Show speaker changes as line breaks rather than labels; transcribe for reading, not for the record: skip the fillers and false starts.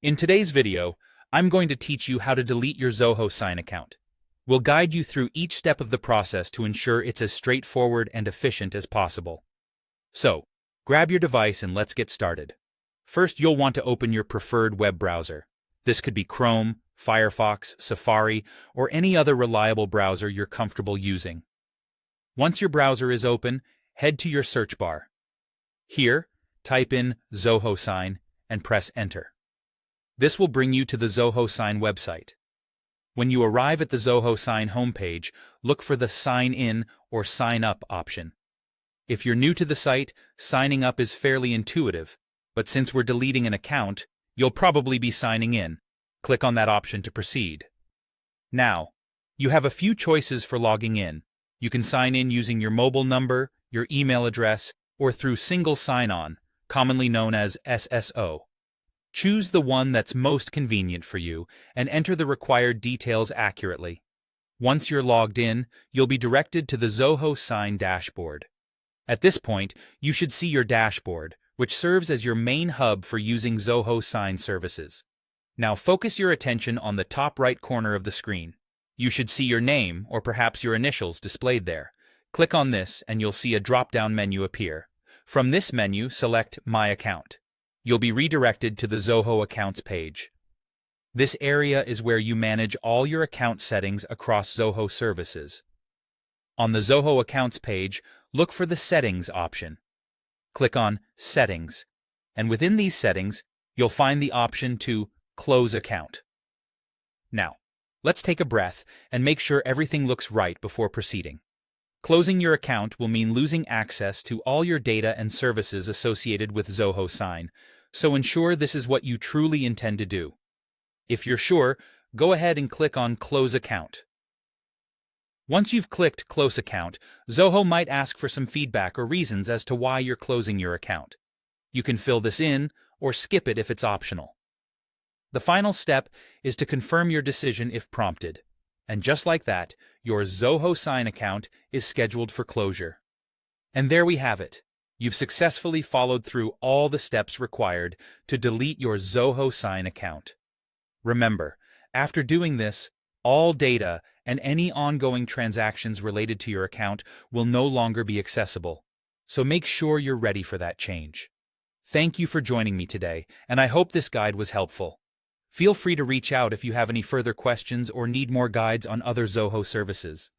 In today's video, I'm going to teach you how to delete your Zoho Sign account. We'll guide you through each step of the process to ensure it's as straightforward and efficient as possible. So, grab your device and let's get started. First, you'll want to open your preferred web browser. This could be Chrome, Firefox, Safari, or any other reliable browser you're comfortable using. Once your browser is open, head to your search bar. Here, type in Zoho Sign and press Enter. This will bring you to the Zoho Sign website. When you arrive at the Zoho Sign homepage, look for the Sign In or Sign Up option. If you're new to the site, signing up is fairly intuitive, but since we're deleting an account, you'll probably be signing in. Click on that option to proceed. Now, you have a few choices for logging in. You can sign in using your mobile number, your email address, or through single sign-on, commonly known as SSO. Choose the one that's most convenient for you and enter the required details accurately. Once you're logged in, you'll be directed to the Zoho Sign dashboard. At this point, you should see your dashboard, which serves as your main hub for using Zoho Sign services. Now focus your attention on the top right corner of the screen. You should see your name or perhaps your initials displayed there. Click on this and you'll see a drop-down menu appear. From this menu, select My Account. You'll be redirected to the Zoho Accounts page. This area is where you manage all your account settings across Zoho services. On the Zoho Accounts page, look for the Settings option. Click on Settings, and within these settings, you'll find the option to Close Account. Now, let's take a breath and make sure everything looks right before proceeding. Closing your account will mean losing access to all your data and services associated with Zoho Sign, so ensure this is what you truly intend to do. If you're sure, go ahead and click on Close Account. Once you've clicked Close Account, Zoho might ask for some feedback or reasons as to why you're closing your account. You can fill this in or skip it if it's optional. The final step is to confirm your decision if prompted. And just like that, your Zoho Sign account is scheduled for closure. And there we have it. You've successfully followed through all the steps required to delete your Zoho Sign account. Remember, after doing this, all data and any ongoing transactions related to your account will no longer be accessible. So make sure you're ready for that change. Thank you for joining me today, and I hope this guide was helpful. Feel free to reach out if you have any further questions or need more guides on other Zoho services.